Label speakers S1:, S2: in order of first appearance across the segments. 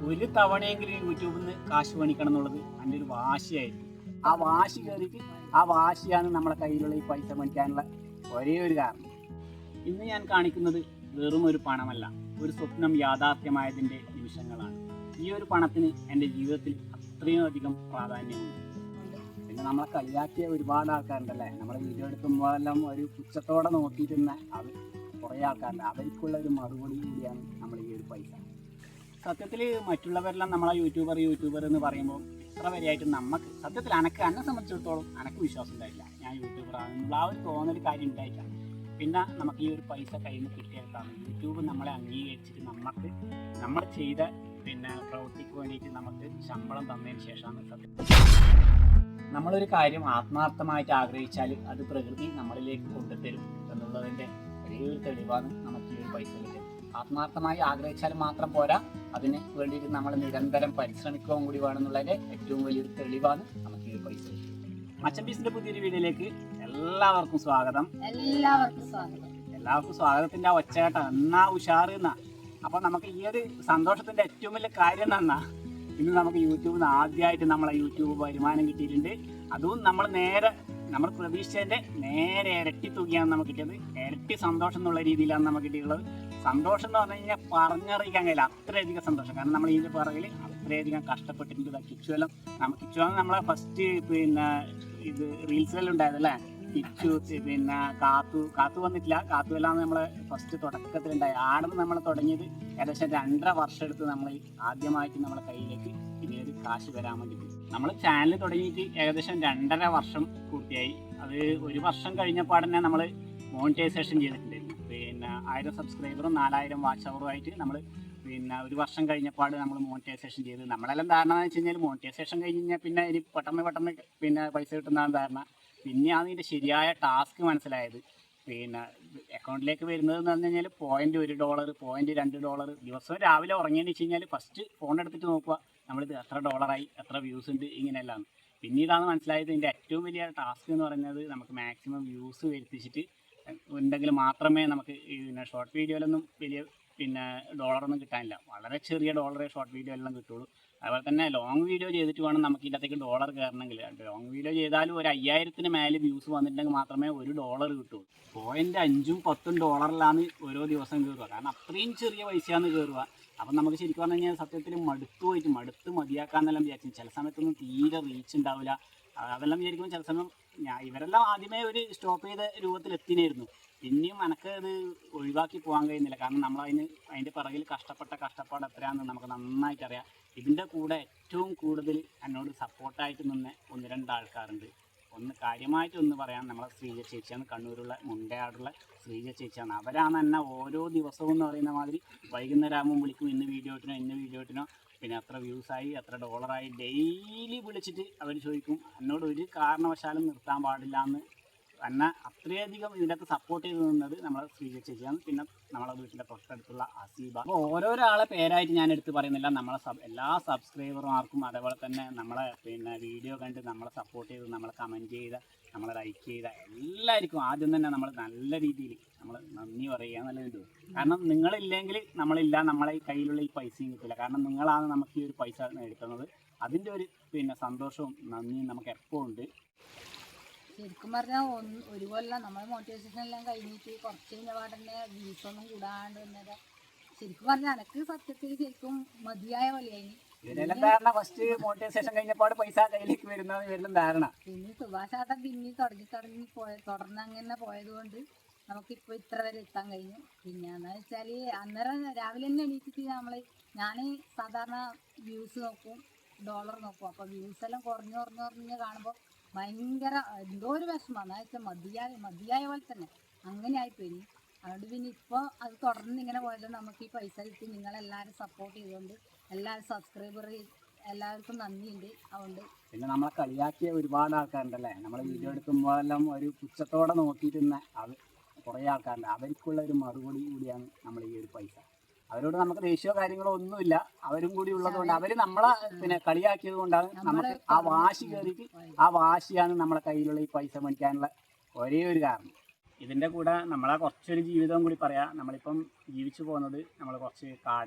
S1: ഒരു തവണയെങ്കിലും യൂട്യൂബിൽ നിന്ന് കാശ് പണിക്കണം എന്നുള്ളത് എൻ്റെ ഒരു വാശിയായിരുന്നു. ആ വാശി കയറിയിട്ട് ആ വാശിയാണ് നമ്മളെ കയ്യിലുള്ള ഈ പൈസ പണിക്കാനുള്ള ഒരേ ഒരു കാരണം. ഇന്ന് ഞാൻ കാണിക്കുന്നത് വെറും ഒരു പണമല്ല, ഒരു സ്വപ്നം യാഥാർത്ഥ്യമായതിൻ്റെ നിമിഷങ്ങളാണ്. ഈ ഒരു പണത്തിന് എൻ്റെ ജീവിതത്തിൽ അത്രയും അധികം പ്രാധാന്യമുണ്ട്. പിന്നെ നമ്മളെ കളിയാക്കിയ ഒരുപാട് ആൾക്കാരുണ്ടല്ലേ, നമ്മളെ വീഡിയോ എടുക്കുമ്പോഴെല്ലാം ഒരു പുച്ഛത്തോടെ നോക്കിയിരുന്ന അത് കുറേ ആൾക്കാരുണ്ട്. അവർക്കുള്ള ഒരു മറുപടി കൂടിയാണ് നമ്മൾ ഈ ഒരു പൈസ. സത്യത്തിൽ മറ്റുള്ളവരെല്ലാം നമ്മളെ യൂട്യൂബർ എന്ന് പറയുമ്പോൾ ഇത്ര വരെയായിട്ട് നമുക്ക് സത്യത്തിൽ എന്നെ സംബന്ധിച്ചിടത്തോളം എനിക്ക് വിശ്വാസം ഉണ്ടായില്ല ഞാൻ യൂട്യൂബർ ആണെന്നുള്ള ആ ഒരു തോന്നൽ കാര്യം ഉണ്ടായില്ല. പിന്നെ നമുക്ക് ഈ ഒരു പൈസ കയ്യിൽ നിന്ന് കിട്ടിയെടുത്താണ് യൂട്യൂബ് നമ്മളെ അംഗീകരിച്ചിട്ട് നമുക്ക് നമ്മൾ ചെയ്ത പ്രവൃത്തിക്ക് വേണ്ടിയിട്ട് നമുക്ക് ശമ്പളം തന്നതിന് ശേഷമാണ് സത്യം. നമ്മളൊരു കാര്യം ആത്മാർത്ഥമായിട്ട് ആഗ്രഹിച്ചാൽ അത് പ്രകൃതി നമ്മളിലേക്ക് കൊണ്ടുതരും എന്നുള്ളതിൻ്റെ ഒരേ ഒരു തെളിവാണ് നമുക്ക് ഈ ഒരു പൈസ കിട്ടുന്നത്. ആത്മാർത്ഥമായി ആഗ്രഹിച്ചാൽ മാത്രം പോരാ, അതിന് വേണ്ടിയിട്ട് നമ്മൾ നിരന്തരം പരിശ്രമിക്കുകയും കൂടി വേണമെന്നുള്ളതിൻ്റെ ഏറ്റവും വലിയൊരു തെളിവാണ് നമുക്ക് ഈ പൈസ. മച്ചമ്പീസിന്റെ പുതിയൊരു വീഡിയോയിലേക്ക് എല്ലാവർക്കും സ്വാഗതം. എല്ലാവർക്കും സ്വാഗതത്തിന്റെ ഒച്ചേട്ട എന്നാ ഉഷാറ് എന്നാ. അപ്പൊ നമുക്ക് ഈ ഒരു സന്തോഷത്തിന്റെ ഏറ്റവും വലിയ കാര്യം എന്നാ, ഇന്ന് നമുക്ക് യൂട്യൂബിൽ നിന്ന് ആദ്യമായിട്ട് നമ്മളെ യൂട്യൂബ് വരുമാനം കിട്ടിയിട്ടുണ്ട്. അതും നമ്മൾ പ്രതീക്ഷിച്ചതിന്റെ നേരെ ഇരട്ടി തുകയാണ് നമുക്ക് കിട്ടിയത്. ഇരട്ടി സന്തോഷം എന്നുള്ള രീതിയിലാണ് നമുക്ക് കിട്ടിയിട്ടുള്ളത്. സന്തോഷം എന്ന് പറഞ്ഞു കഴിഞ്ഞാൽ പറഞ്ഞറിയിക്കാൻ കഴിയില്ല, അത്രയധികം സന്തോഷം. കാരണം നമ്മൾ ഇതിന്റെ പുറകിൽ അത്രയധികം കഷ്ടപ്പെട്ടിട്ടുണ്ട്. കിച്ചുവെല്ലാം നമ്മളെ ഫസ്റ്റ് ഇത് റീൽസിലെല്ലാം ഉണ്ടായതല്ലേ, കിച്ചു കാത്തു വന്നിട്ടില്ല. കാത്തുവെല്ലാം നമ്മളെ ഫസ്റ്റ് തുടക്കത്തിലുണ്ടായി. ആടെ നമ്മൾ തുടങ്ങിയത് ഏകദേശം 2.5 വർഷം എടുത്ത് നമ്മൾ ആദ്യമായിട്ട് നമ്മളെ കയ്യിലേക്ക് ഇനിയൊരു കാശ് വരാൻ വേണ്ടിയിട്ട് നമ്മൾ ചാനൽ തുടങ്ങിയിട്ട് ഏകദേശം 2.5 വർഷം പൂർത്തിയായി. അത് 1 വർഷം കഴിഞ്ഞപ്പോൾ തന്നെ നമ്മൾ മോണിറ്റൈസേഷൻ ചെയ്തിട്ടുണ്ടായിരുന്നു. 1000 സബ്സ്ക്രൈബറും 4000 വാച്ച് അവറുമായിട്ട് നമ്മൾ 1 വർഷം കഴിഞ്ഞപ്പോൾ നമ്മൾ മോണിറ്റൈസേഷൻ ചെയ്ത്. നമ്മളെല്ലാം ധാരണ എന്ന് വെച്ച് കഴിഞ്ഞാൽ മോണിറ്റൈസേഷൻ കഴിഞ്ഞ് കഴിഞ്ഞാൽ പിന്നെ ഇനി പെട്ടെന്ന് പൈസ കിട്ടുന്നതാണ് ധാരണ. പിന്നെയാണ് ഇതിൻ്റെ ശരിയായ ടാസ്ക് മനസ്സിലായത്. അക്കൗണ്ടിലേക്ക് വരുന്നതെന്ന് പറഞ്ഞു കഴിഞ്ഞാൽ $0.1 $0.2 ദിവസവും രാവിലെ ഉറങ്ങിയെന്ന് വെച്ച് കഴിഞ്ഞാൽ ഫസ്റ്റ് ഫോൺ എടുത്തിട്ട് നോക്കുക നമ്മളിത് എത്ര ഡോളറായി, എത്ര വ്യൂസ് ഉണ്ട്, ഇങ്ങനെയെല്ലാം. പിന്നീടാണ് മനസ്സിലായത് ഇതിൻ്റെ ഏറ്റവും വലിയ ടാസ്ക് എന്ന് പറയുന്നത് നമുക്ക് മാക്സിമം വ്യൂസ് വരുത്തിച്ചിട്ട് ഉണ്ടെങ്കിൽ മാത്രമേ നമുക്ക് ഷോർട്ട് വീഡിയോയിലൊന്നും വലിയ ഡോളറൊന്നും കിട്ടാനില്ല. വളരെ ചെറിയ ഡോളറേ ഷോർട്ട് വീഡിയോ എല്ലാം കിട്ടുള്ളൂ. അതുപോലെ തന്നെ ലോങ് വീഡിയോ ചെയ്തിട്ട് വേണം നമുക്ക് ഇതിനകത്തേക്ക് ഡോളർ കയറണമെങ്കിൽ. ലോങ് വീഡിയോ ചെയ്താലും ഒരു 5000-ന് മേലെ വ്യൂസ് വന്നിട്ടുണ്ടെങ്കിൽ മാത്രമേ $1 കിട്ടുള്ളൂ. $5-10 ഓരോ ദിവസം കയറുക. കാരണം അത്രയും ചെറിയ പൈസയാണ് കയറുക. അപ്പം നമുക്ക് ശരിക്കും പറഞ്ഞു കഴിഞ്ഞാൽ സത്യത്തിൽ മടുത്ത് മതിയാക്കാന്നെല്ലാം വിചാരിച്ചു. ചില സമയത്തൊന്നും തീരെ റീച്ച് ഉണ്ടാവില്ല. അതെല്ലാം വിചാരിക്കുമ്പോൾ ചില സമയം ഇവരെല്ലാം ആദ്യമേ ഒരു സ്റ്റോപ്പ് ചെയ്ത രൂപത്തിലെത്തിനായിരുന്നു. പിന്നെയും എനിക്ക് അത് ഒഴിവാക്കി പോകാൻ കഴിയുന്നില്ല. കാരണം അതിൻ്റെ പിറകിൽ കഷ്ടപ്പാട് എത്രയാണെന്ന് നമുക്ക് നന്നായിട്ടറിയാം. ഇതിൻ്റെ കൂടെ ഏറ്റവും കൂടുതൽ എന്നോട് സപ്പോർട്ടായിട്ട് നിന്ന് 1-2 ആൾക്കാരുണ്ട്. കാര്യമായിട്ട് പറയാൻ നമ്മളെ ശ്രീജ ചേച്ചിയാണ്, കണ്ണൂരുള്ള മുണ്ടയാടുള്ള ശ്രീജ ചേച്ചിയാണ്. അവരാണ് എന്നെ ഓരോ ദിവസവും എന്ന് പറയുന്ന മാതിരി വൈകുന്നേരം ആകുമ്പോൾ വിളിക്കും, ഇന്ന് വീഡിയോ ഇട്ടിനോ പിന്നെ എത്ര വ്യൂസായി, എത്ര ഡോളറായി, ഡെയിലി വിളിച്ചിട്ട് അവർ ചോദിക്കും. എന്നോട് ഒരു കാരണവശാലും നിർത്താൻ പാടില്ല എന്ന് എന്നെ അത്രയധികം ഇതിനകത്ത് സപ്പോർട്ട് ചെയ്ത് നിന്നത് നമ്മളെ ശ്രീജ ചേച്ചിയാണ്. പിന്നെ നമ്മളെ വീട്ടിൻ്റെ തൊട്ടടുത്തുള്ള അസീബ. അപ്പോൾ ഓരോരാളെ പേരായിട്ട് ഞാൻ എടുത്ത് പറയുന്നില്ല. നമ്മളെ എല്ലാ സബ്സ്ക്രൈബർമാർക്കും അതേപോലെ തന്നെ നമ്മളെ വീഡിയോ കണ്ട് നമ്മളെ സപ്പോർട്ട് ചെയ്ത് നമ്മളെ കമൻറ്റ് ചെയ്ത നമ്മളെ ലൈക്ക് ചെയ്ത എല്ലാവർക്കും ആദ്യം തന്നെ നമ്മൾ നല്ല രീതിയിൽ നമ്മൾ നന്ദി പറയുക എന്നുള്ളത്. കാരണം നിങ്ങളില്ലെങ്കിൽ നമ്മളില്ല, നമ്മളെ കയ്യിലുള്ള ഈ പൈസയും കിട്ടില്ല. കാരണം നിങ്ങളാണ് നമുക്ക് ഈ ഒരു പൈസ നേടുന്നത്. അതിൻ്റെ ഒരു സന്തോഷവും നന്ദിയും നമുക്ക് എപ്പോൾ ഉണ്ട്.
S2: ശരിക്കും പറഞ്ഞാൽ ഒരു കൊല്ലം നമ്മൾ മോട്ടിവേഷൻ എല്ലാം കഴിഞ്ഞിട്ട് കുറച്ച് കഴിഞ്ഞ പാടന്നെ വ്യൂസൊന്നും കൂടാണ്ട് വന്നത് ശരിക്കും പറഞ്ഞാൽ എനിക്ക് സത്യത്തിൽ ശരിക്കും മതിയായ പോലെയായി.
S1: ഫസ്റ്റ് മോട്ടിവേഷൻ കഴിഞ്ഞപ്പോൾ പൈസ കയ്യിലേക്ക് വരുന്ന ധാരണ.
S2: പിന്നെ സുഭാഷാട്ടൻ പിന്നെ തുടർന്നങ്ങനെ പോയത് കൊണ്ട് നമുക്കിപ്പോൾ ഇത്ര വരെ എത്താൻ കഴിഞ്ഞു. പിന്നെ എന്താ വെച്ചാൽ അന്നേരം രാവിലെ തന്നെ എണീറ്റിട്ട് ഞാൻ സാധാരണ വ്യൂസ് നോക്കും, ഡോളർ നോക്കും. അപ്പോൾ വ്യൂസ് എല്ലാം കുറഞ്ഞ് കാണുമ്പോൾ ഭയങ്കര എന്തോ ഒരു വിഷമമാണ്. വെച്ചാൽ മതിയായ പോലെ തന്നെ അങ്ങനെ ആയിപ്പോയി. അതുകൊണ്ട് പിന്നെ ഇപ്പോൾ അത് തുടർന്ന് ഇങ്ങനെ പോയത് നമുക്ക് ഈ പൈസ കിട്ടി. നിങ്ങളെല്ലാവരും സപ്പോർട്ട് ചെയ്തുകൊണ്ട് എല്ലാവരും സബ്സ്ക്രൈബർ എല്ലാവർക്കും നന്ദിയുണ്ട്. അതുകൊണ്ട്
S1: പിന്നെ നമ്മളെ കളിയാക്കിയ ഒരുപാട് ആൾക്കാരുണ്ടല്ലേ, നമ്മൾ വീഡിയോ എടുക്കുമ്പോഴെല്ലാം ഒരു പുച്ഛത്തോടെ നോക്കിയിരുന്ന കുറേ ആൾക്കാരുണ്ട്. അവർക്കുള്ള ഒരു മറുപടി കൂടിയാണ് നമ്മൾ ഈ ഒരു പൈസ. അവരോട് നമുക്ക് ദേഷ്യമോ കാര്യങ്ങളോ ഒന്നുമില്ല. അവരും കൂടി ഉള്ളത് കൊണ്ട് അവർ നമ്മളെ കളിയാക്കിയത് കൊണ്ടാണ് നമുക്ക് ആ വാശി കയറിയിട്ട് ആ വാശിയാണ് നമ്മളെ കയ്യിലുള്ള ഈ പൈസ മേടിക്കാനുള്ള ഒരേ ഒരു കാരണം. ഇതിൻ്റെ കൂടെ നമ്മളെ കുറച്ചൊരു ജീവിതവും കൂടി പറയാം. നമ്മളിപ്പം ജീവിച്ചു പോകുന്നത് നമ്മൾ കുറച്ച്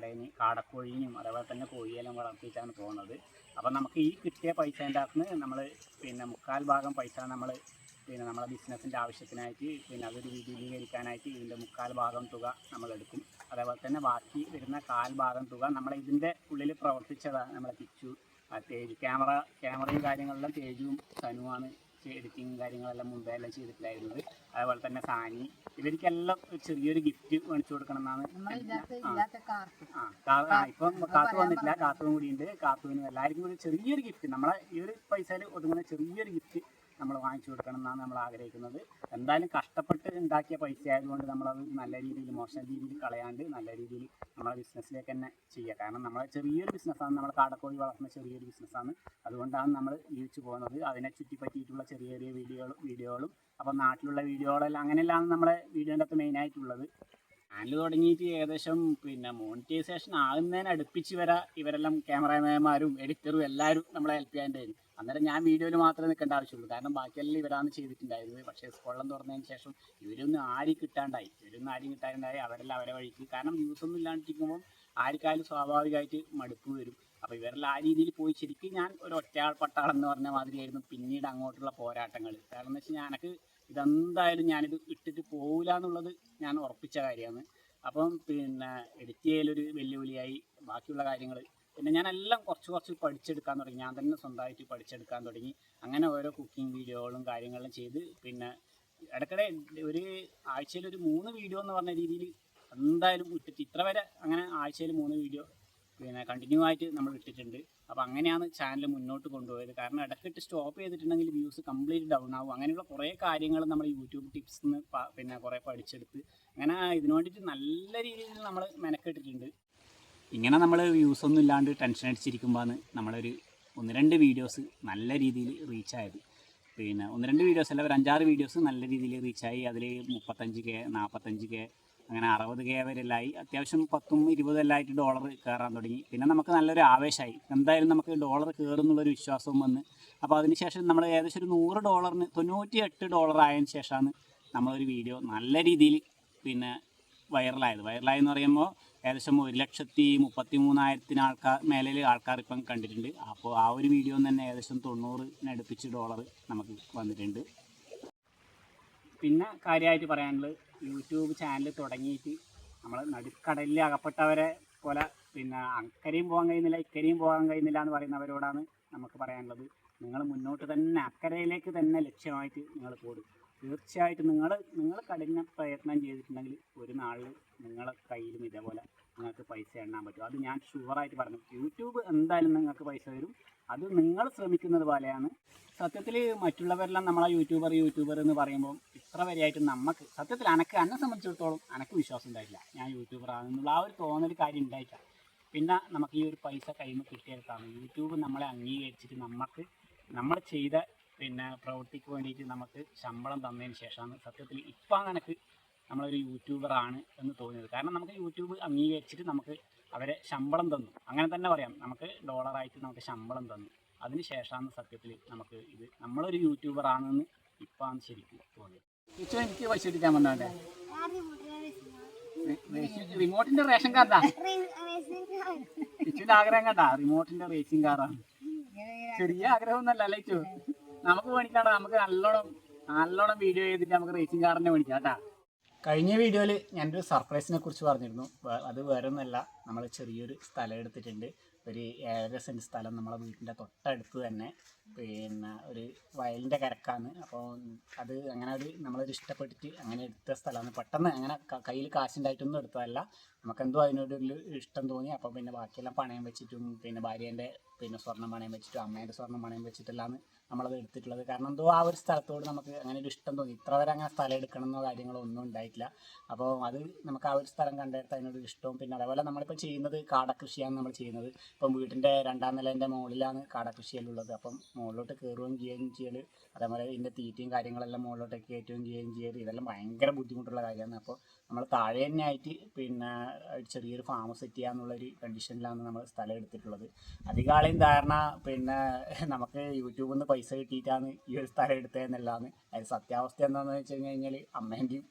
S1: കാടക്കോഴീനും അതേപോലെ തന്നെ കോഴിയെല്ലാം വളർത്തിയിട്ടാണ് പോകുന്നത്. അപ്പം നമുക്ക് ഈ കിട്ടിയ പൈസേൻ്റെ അകത്ത് നമ്മൾ പിന്നെ 3/4 ഭാഗം പൈസ നമ്മൾ പിന്നെ നമ്മളെ ബിസിനസ്സിൻ്റെ ആവശ്യത്തിനായിട്ട് പിന്നെ അതൊരു വിപുലീകരിക്കാനായിട്ട് ഇതിൻ്റെ 3/4 ഭാഗം തുക നമ്മളെടുക്കും. അതേപോലെ തന്നെ ബാക്കി വരുന്ന 1/4 ഭാഗം തുക നമ്മൾ ഇതിൻ്റെ ഉള്ളിൽ പ്രവർത്തിച്ചതാണ്. നമ്മളെ കിച്ചു തേജ് ക്യാമറയും കാര്യങ്ങളെല്ലാം തേജുവും സനുവാണ് എഡിറ്റിങ് കാര്യങ്ങളെല്ലാം മുമ്പേ എല്ലാം ചെയ്തിട്ടുണ്ടായിരുന്നത്. അതേപോലെ തന്നെ സാനി ഇവർക്കെല്ലാം ഒരു ചെറിയൊരു ഗിഫ്റ്റ് മേടിച്ചു കൊടുക്കണം എന്നാണ്. ഇപ്പം കാത്തു വന്നിട്ടില്ല, കാത്തുവും കൂടിയുണ്ട്. കാത്തുവിനും എല്ലാവർക്കും കൂടി ചെറിയൊരു ഗിഫ്റ്റ്, നമ്മളെ ഈ ഒരു പൈസയിൽ ഒതുങ്ങുന്ന ചെറിയൊരു ഗിഫ്റ്റ് നമ്മൾ വാങ്ങിച്ചു കൊടുക്കണം എന്നാണ് നമ്മൾ ആഗ്രഹിക്കുന്നത്. എന്തായാലും കഷ്ടപ്പെട്ട് ഉണ്ടാക്കിയ പൈസ ആയതുകൊണ്ട് നമ്മളത് നല്ല രീതിയിൽ മോശം രീതിയിൽ കളയാണ്ട് നല്ല രീതിയിൽ നമ്മളെ ബിസിനസ്സിലേക്ക് തന്നെ ചെയ്യുക. കാരണം നമ്മളെ ചെറിയൊരു ബിസിനസ്സാണ്, നമ്മൾ കാടക്കോഴി വളർത്തുന്ന ചെറിയൊരു ബിസിനസ്സാണ്. അതുകൊണ്ടാണ് നമ്മൾ ജീവിച്ചു പോകുന്നത്. അതിനെ ചുറ്റിപ്പറ്റിയിട്ടുള്ള ചെറിയ ചെറിയ വീഡിയോകളും അപ്പം നാട്ടിലുള്ള വീഡിയോകളെല്ലാം അങ്ങനെയെല്ലാം നമ്മളെ വീഡിയോൻ്റെ അകത്ത് മെയിനായിട്ടുള്ളത്. ചാനൽ തുടങ്ങിയിട്ട് ഏകദേശം പിന്നെ മോണിറ്റൈസേഷൻ ആകുന്നതിന് അടുപ്പിച്ച് ഇവരെല്ലാം ക്യാമറാമാന്മാരും എഡിറ്ററും എല്ലാവരും നമ്മളെ ഹെൽപ്പ് ചെയ്യാണ്ടായിരുന്നു. അന്നേരം ഞാൻ വീഡിയോയിൽ മാത്രമേ നിൽക്കേണ്ട ആവശ്യമുള്ളൂ, കാരണം ബാക്കിയെല്ലാം ഇവരാണ് ചെയ്തിട്ടുണ്ടായിരുന്നത്. പക്ഷേ സ്കൂളം തുറന്നതിന് ശേഷം ഇവരൊന്നും ആരും കിട്ടാണ്ടായി. അവരെല്ലാം അവരെ വഴിക്ക്, കാരണം വ്യൂസൊന്നും ഇല്ലാണ്ടിരിക്കുമ്പോൾ ആർക്കായാലും സ്വാഭാവികമായിട്ട് മടുപ്പ് വരും. അപ്പോൾ ഇവരെല്ലാം ആ രീതിയിൽ പോയി ശരിക്കും ഞാൻ ഒരു ഒറ്റയാൾ പട്ടാളം എന്ന് പറഞ്ഞ മാതിരിയായിരുന്നു പിന്നീട് അങ്ങോട്ടുള്ള പോരാട്ടങ്ങൾ. കാരണം എന്ന് വെച്ചാൽ എനിക്ക് ഇതെന്തായാലും ഞാനിത് ഇട്ടിട്ട് പോകില്ല എന്നുള്ളത് ഞാൻ ഉറപ്പിച്ച കാര്യമാണ്. അപ്പം പിന്നെ എഡിറ്റ് ചെയ്യലൊരു വെല്ലുവിളിയായി. ബാക്കിയുള്ള കാര്യങ്ങൾ പിന്നെ ഞാനെല്ലാം കുറച്ച് പഠിച്ചെടുക്കാൻ തുടങ്ങി. ഞാൻ തന്നെ സ്വന്തമായിട്ട് പഠിച്ചെടുക്കാൻ തുടങ്ങി. അങ്ങനെ ഓരോ കുക്കിംഗ് വീഡിയോകളും കാര്യങ്ങളും ചെയ്ത് പിന്നെ ഇടയ്ക്കിടെ ഒരു ആഴ്ചയിൽ ഒരു 3 വീഡിയോ എന്ന് പറഞ്ഞ രീതിയിൽ എന്തായാലും ഇട്ടിട്ട് ഇത്ര വരെ അങ്ങനെ ആഴ്ചയിൽ 3 വീഡിയോ പിന്നെ കണ്ടിന്യൂ ആയിട്ട് നമ്മൾ ഇട്ടിട്ടുണ്ട്. അപ്പോൾ അങ്ങനെയാണ് ചാനൽ മുന്നോട്ട് കൊണ്ടുപോയത്. കാരണം ഇടയ്ക്കിട്ട് സ്റ്റോപ്പ് ചെയ്തിട്ടുണ്ടെങ്കിൽ വ്യൂസ് കംപ്ലീറ്റ് ഡൗൺ ആവും. അങ്ങനെയുള്ള കുറേ കാര്യങ്ങൾ നമ്മൾ യൂട്യൂബ് ടിപ്സ് നിന്ന് പിന്നെ കുറേ പഠിച്ചെടുത്ത് അങ്ങനെ ഇതിനു വേണ്ടിയിട്ട് നല്ല രീതിയിൽ നമ്മൾ മെനക്കെട്ടിട്ടുണ്ട്. ഇങ്ങനെ നമ്മൾ വ്യൂസൊന്നും ഇല്ലാണ്ട് ടെൻഷൻ അടിച്ചിരിക്കുമ്പോഴാണ് നമ്മളൊരു 1-2 വീഡിയോസ് നല്ല രീതിയിൽ റീച്ചായത്. പിന്നെ 1-2 വീഡിയോസ് അല്ല, ഒരു 5-6 വീഡിയോസ് നല്ല രീതിയിൽ റീച്ചായി. അതിൽ 35K 45K അങ്ങനെ 60K വരെല്ലായി. അത്യാവശ്യം 10-20 എല്ലായിട്ട് ഡോളർ കയറാൻ തുടങ്ങി. പിന്നെ നമുക്ക് നല്ലൊരു ആവേശമായി, എന്തായാലും നമുക്ക് ഡോളർ കയറും എന്നുള്ളൊരു വിശ്വാസവും വന്ന്. അപ്പോൾ അതിനുശേഷം നമ്മൾ ഏകദേശം ഒരു $100 $98 ആയതിനു ശേഷമാണ് നമ്മളൊരു വീഡിയോ നല്ല രീതിയിൽ പിന്നെ വൈറലായെന്ന് പറയുമ്പോൾ ഏകദേശം 1,33,000 മേലിൽ ആൾക്കാർ ഇപ്പം കണ്ടിട്ടുണ്ട്. അപ്പോൾ ആ ഒരു വീഡിയോ തന്നെ ഏകദേശം $90 നമുക്ക് വന്നിട്ടുണ്ട്. പിന്നെ കാര്യമായിട്ട് പറയാനുള്ളത്, യൂട്യൂബ് ചാനൽ തുടങ്ങിയിട്ട് നമ്മൾ നടുക്കടലിൽ അകപ്പെട്ടവരെ പോലെ പിന്നെ അക്കരയും പോകാൻ കഴിയുന്നില്ല ഇക്കരയും പോകാൻ കഴിയുന്നില്ല എന്ന് പറയുന്നവരോടാണ് നമുക്ക് പറയാനുള്ളത്. നിങ്ങൾ മുന്നോട്ട് തന്നെ അക്കരയിലേക്ക് തന്നെ ലക്ഷ്യമായിട്ട് നിങ്ങൾ പോകും. തീർച്ചയായിട്ടും നിങ്ങൾ കഠിന പ്രയത്നം ചെയ്തിട്ടുണ്ടെങ്കിൽ ഒരു നാളിൽ നിങ്ങളെ കയ്യിലും ഇതേപോലെ നിങ്ങൾക്ക് പൈസ എണ്ണാൻ പറ്റും. അത് ഞാൻ ഷുവറായിട്ട് പറഞ്ഞു. യൂട്യൂബ് എന്തായാലും നിങ്ങൾക്ക് പൈസ തരും. അത് നിങ്ങൾ ശ്രമിക്കുന്നത് പോലെയാണ്. സത്യത്തിൽ മറ്റുള്ളവരെല്ലാം നമ്മളെ യൂട്യൂബർ എന്ന് പറയുമ്പോൾ ഇത്ര വരെയായിട്ട് നമുക്ക് സത്യത്തിൽ എന്നെ സംബന്ധിച്ചിടത്തോളം എനിക്ക് വിശ്വാസം ഉണ്ടായില്ല ഞാൻ യൂട്യൂബറാണെന്നുള്ള ആ ഒരു തോന്നൽ കാര്യം ഉണ്ടായില്ല. പിന്നെ നമുക്ക് ഈ ഒരു പൈസ കയ്യിൽ നിന്ന് കിട്ടിയെടുത്താണ് യൂട്യൂബ് നമ്മളെ അംഗീകരിച്ചിട്ട് നമ്മൾ ചെയ്ത പിന്നെ പ്രവൃത്തിക്ക് വേണ്ടിയിട്ട് നമുക്ക് ശമ്പളം തന്നതിന് ശേഷമാണ് സത്യത്തിൽ ഇപ്പം എനിക്ക് നമ്മളൊരു യൂട്യൂബറാണ് എന്ന് തോന്നിയത്. കാരണം നമുക്ക് യൂട്യൂബ് അംഗീകരിച്ചിട്ട് നമുക്ക് അവരെ ശമ്പളം തന്നു, അങ്ങനെ തന്നെ പറയാം. നമുക്ക് ഡോളറായിട്ട് നമുക്ക് ശമ്പളം തന്നു. അതിന് ശേഷമാണ് സത്യത്തിൽ നമുക്ക് ഇത് നമ്മളൊരു യൂട്യൂബറാണെന്ന് ഇപ്പം ശരിക്കും തോന്നിയത്. ഇച്ചു എനിക്ക് പൈസ കിട്ടാൻ വന്നാണ്ടേ റിമോട്ടിൻ്റെ റേഷൻ കാർഡാ ഇച്ചുവിൻ്റെ ആഗ്രഹം കണ്ടാ, റിമോട്ടിൻ്റെ റേസിംഗ് കാറാണ്. ചെറിയ ആഗ്രഹമൊന്നുമല്ല അല്ലേ ഇച്ചു, നമുക്ക് മേടിക്കാണ്ട. നമുക്ക് നല്ലോണം വീഡിയോ ചെയ്തിട്ട് നമുക്ക് റേസിംഗ് കാറിനെ മേടിക്കാം കേട്ടാ. കഴിഞ്ഞ വീഡിയോയിൽ ഞാനൊരു സർപ്രൈസിനെ കുറിച്ച് പറഞ്ഞിരുന്നു. അത് വേറെ ഒന്നുമല്ല, നമ്മൾ ചെറിയൊരു സ്ഥലം എടുത്തിട്ടുണ്ട്. ഒരു 7.5 സെൻറ്റ് സ്ഥലം നമ്മളെ വീട്ടിൻ്റെ തൊട്ടടുത്ത് തന്നെ പിന്നെ ഒരു വയലിൻ്റെ കരക്കാണ്. അപ്പോൾ അത് അങ്ങനെ നമ്മളൊരു ഇഷ്ടപ്പെട്ടിട്ട് അങ്ങനെ എടുത്ത സ്ഥലമാണ്. പെട്ടെന്ന് അങ്ങനെ കയ്യിൽ കാശുണ്ടായിട്ടൊന്നും എടുത്തതല്ല, നമുക്കെന്തോ അതിനോടൊരു ഇഷ്ടം തോന്നി. അപ്പോൾ പിന്നെ ബാക്കിയെല്ലാം പണയം വെച്ചിട്ടും പിന്നെ ഭാര്യേൻ്റെ പിന്നെ സ്വർണ്ണം പണയം വെച്ചിട്ടും അമ്മേൻ്റെ സ്വർണ്ണം പണയം വെച്ചിട്ടെല്ലാം നമ്മളത് എടുത്തിട്ടുള്ളത്. കാരണം എന്തോ ആ ഒരു സ്ഥലത്തോട് നമുക്ക് അങ്ങനെ ഒരു ഇഷ്ടം തോന്നി. ഇത്ര വരെ അങ്ങനെ സ്ഥലം എടുക്കണമെന്നോ കാര്യങ്ങളോ ഒന്നും ഉണ്ടായിട്ടില്ല. അപ്പോൾ അത് നമുക്ക് ആ ഒരു സ്ഥലം കണ്ടെടുത്ത് അതിനൊരു ഇഷ്ടവും. പിന്നെ അതേപോലെ നമ്മളിപ്പോൾ ചെയ്യുന്നത് കാടക്കൃഷിയാണ് നമ്മൾ ചെയ്യുന്നത്. ഇപ്പം വീടിൻ്റെ 2ാം നിലേൻ്റെ മുകളിലാണ് കാടക്കൃഷിയെല്ലാം. അപ്പം മുകളിലോട്ട് കയറുകയും ചെയ്യുകയും അതേപോലെ ഇതിൻ്റെ തീറ്റയും കാര്യങ്ങളെല്ലാം മുകളിലോട്ടൊക്കെ കയറ്റുകയും ചെയ്യുകയും ഇതെല്ലാം ഭയങ്കര ബുദ്ധിമുട്ടുള്ള കാര്യമാണ്. അപ്പോൾ നമ്മൾ താഴെ തന്നെ ആയിട്ട് പിന്നെ ഒരു ചെറിയൊരു ഫാം സെറ്റ് ചെയ്യാന്നുള്ളൊരു കണ്ടീഷനിലാണ് നമ്മൾ സ്ഥലം എടുത്തിട്ടുള്ളത്. അധികാളെയും ധാരണ പിന്നെ നമുക്ക് യൂട്യൂബിൽ നിന്ന് പൈസ കിട്ടിയിട്ടാണ് ഈ ഒരു സ്ഥലം എടുത്തതെന്നല്ലാന്ന്. അതിൽ സത്യാവസ്ഥ എന്താണെന്ന് വെച്ച് കഴിഞ്ഞാൽ അമ്മേൻ്റെയും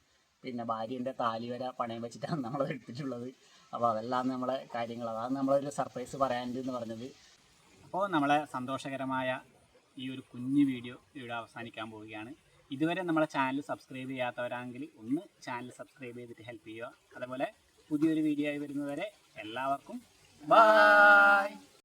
S1: പിന്നെ ഭാര്യേൻ്റെ താലി വരെ പണയം വെച്ചിട്ടാണ് നമ്മൾ എടുത്തിട്ടുള്ളത്. അപ്പോൾ അതെല്ലാം നമ്മളെ കാര്യങ്ങൾ, അതാണ് നമ്മളൊരു സർപ്രൈസ് പറയാനെന്ന് പറഞ്ഞത്. അപ്പോൾ നമ്മളെ സന്തോഷകരമായ ഈ ഒരു കുഞ്ഞു വീഡിയോ ഇവിടെ അവസാനിക്കാൻ പോവുകയാണ്. ഇതുവരെ നമ്മളെ ചാനൽ സബ്സ്ക്രൈബ് ചെയ്യാത്തവരാണെങ്കിൽ ഒന്ന് ചാനൽ സബ്സ്ക്രൈബ് ചെയ്തിട്ട് ഹെൽപ്പ് ചെയ്യുക. അതുപോലെ പുതിയൊരു വീഡിയോ ആയി വരുന്നതുവരെ എല്ലാവർക്കും ബൈ.